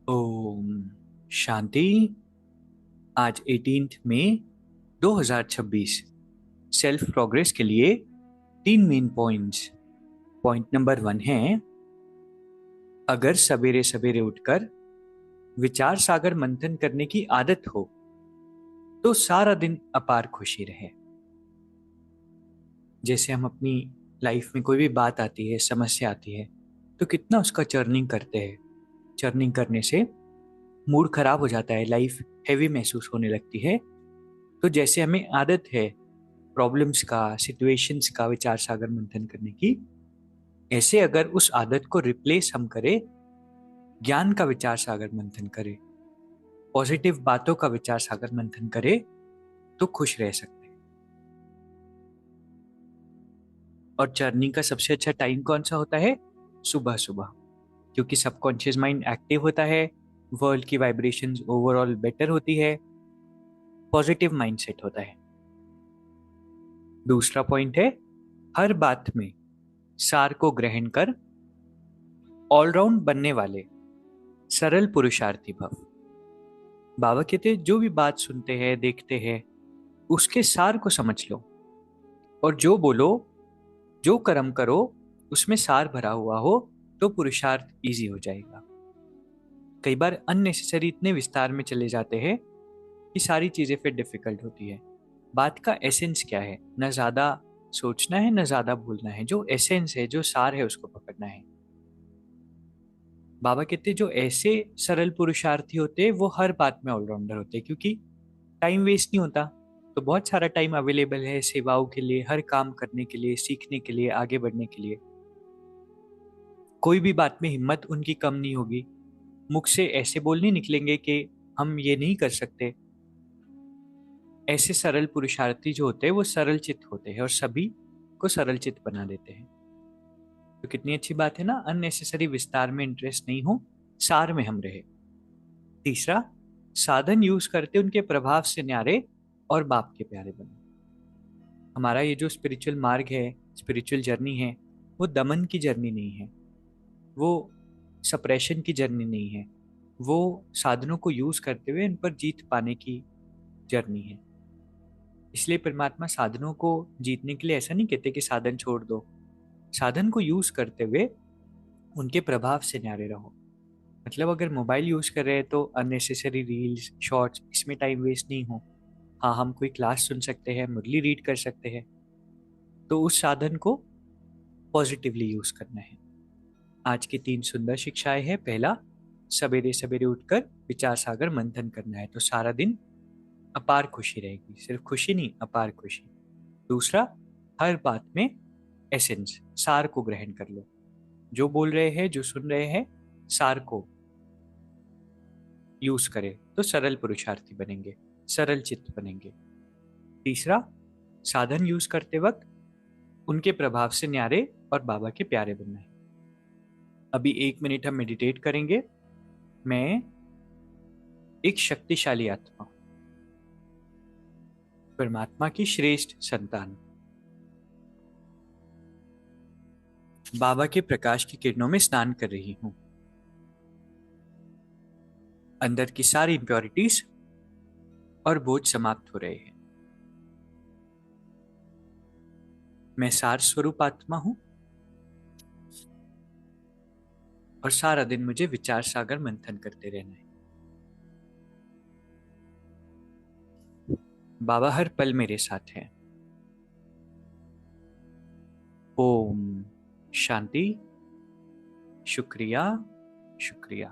ओम शांति। आज 18 मई 2026 self progress के लिए 3 मेन पॉइंट्स। पॉइंट नंबर 1 है, अगर सवेरे सवेरे उठकर विचार सागर मंथन करने की आदत हो तो सारा दिन अपार खुशी रहे। जैसे हम अपनी लाइफ में कोई भी बात आती है, समस्या आती है, तो कितना उसका चर्निंग करते हैं। चर्निंग करने से मूड खराब हो जाता है, लाइफ हैवी महसूस होने लगती है। तो जैसे हमें आदत है प्रॉब्लम्स का, सिचुएशंस का विचार सागर मंथन करने की, ऐसे अगर उस आदत को रिप्लेस हम करें, ज्ञान का विचार सागर मंथन करें, पॉजिटिव बातों का विचार सागर मंथन करें, तो खुश रह सकते हैं। और जर्नी का सबसे अच्छा टाइम कौन सा होता है? सुबह सुबह, क्योंकि सबकॉन्शियस माइंड एक्टिव होता है, वर्ल्ड की वाइब्रेशंस ओवरऑल बेटर होती है, पॉजिटिव माइंडसेट होता है। दूसरा पॉइंट है, हर बात में सार को ग्रहण कर ऑलराउंड बनने वाले सरल पुरुषार्थी भव। बाबा कहते हैं, जो भी बात सुनते हैं, देखते हैं, उसके सार को समझ लो, और जो बोलो, जो कर्म करो, उसमें सार भरा हुआ हो, तो पुरुषार्थ इजी हो जाएगा। कई बार अननेसेसरी इतने विस्तार में चले जाते हैं कि सारी चीजें फिर डिफिकल्ट होती है। बात का एसेंस क्या है? न ज्यादा सोचना है, न ज्यादा भूलना है। जो एसेंस है, जो सार है, उसको पकड़ना है। बाबा कहते हैं, जो ऐसे सरल पुरुषार्थी होते हैं वो हर बात में ऑलराउंडर होते हैं, क्योंकि टाइम वेस्ट नहीं होता। तो बहुत सारा टाइम अवेलेबल है सेवाओं के लिए, हर काम करने के लिए, सीखने के लिए, आगे बढ़ने के लिए। कोई भी बात में हिम्मत उनकी कम नहीं होगी। मुख से ऐसे बोल नहीं निकलेंगे कि हम ये नहीं कर सकते। ऐसे सरल पुरुषार्थी जो होते हैं वो सरल चित्त होते हैं और सभी को सरल चित्त बना देते हैं। तो कितनी अच्छी बात है ना, अननेसेसरी विस्तार में इंटरेस्ट नहीं हो, सार में हम रहे। तीसरा, साधन यूज करते उनके प्रभाव से न्यारे और बाप के प्यारे बने। हमारा ये जो स्पिरिचुअल मार्ग है, स्पिरिचुअल जर्नी है, वो दमन की जर्नी नहीं है, वो सप्रेशन की जर्नी नहीं है, वो साधनों को यूज करते हुए इन पर जीत पाने की जर्नी है। इसलिए परमात्मा साधनों को जीतने के लिए ऐसा नहीं कहते कि साधन छोड़ दो। साधन को यूज करते हुए उनके प्रभाव से न्यारे रहो। मतलब अगर मोबाइल यूज कर रहे हैं तो अननेसेसरी रील्स, शॉर्ट्स, इसमें टाइम वेस्ट नहीं हो। हाँ, हम कोई क्लास सुन सकते हैं, मुरली रीड कर सकते हैं। तो उस साधन को पॉजिटिवली यूज करना है। आज की 3 सुंदर शिक्षाएं हैं। पहला, सवेरे सवेरे उठकर विचार सागर मंथन करना है, तो सारा दिन अपार खुशी रहेगी। सिर्फ खुशी नहीं, अपार खुशी। दूसरा, हर बात में एसेंस, सार को ग्रहण कर लो। जो बोल रहे हैं, जो सुन रहे हैं, सार को यूज करें तो सरल पुरुषार्थी बनेंगे, सरल चित्त बनेंगे। तीसरा, साधन यूज करते वक्त उनके प्रभाव से न्यारे और बाबा के प्यारे बनना है। अभी 1 मिनट हम मेडिटेट करेंगे। मैं एक शक्तिशाली आत्मा, परमात्मा की श्रेष्ठ संतान, बाबा के प्रकाश की किरणों में स्नान कर रही हूँ। अंदर की सारी इम्प्योरिटीज और बोझ समाप्त हो रहे हैं। मैं सार स्वरूप आत्मा हूं और सारा दिन मुझे विचार सागर मंथन करते रहना है। बाबा हर पल मेरे साथ हैं। ओम शांति। शुक्रिया, शुक्रिया।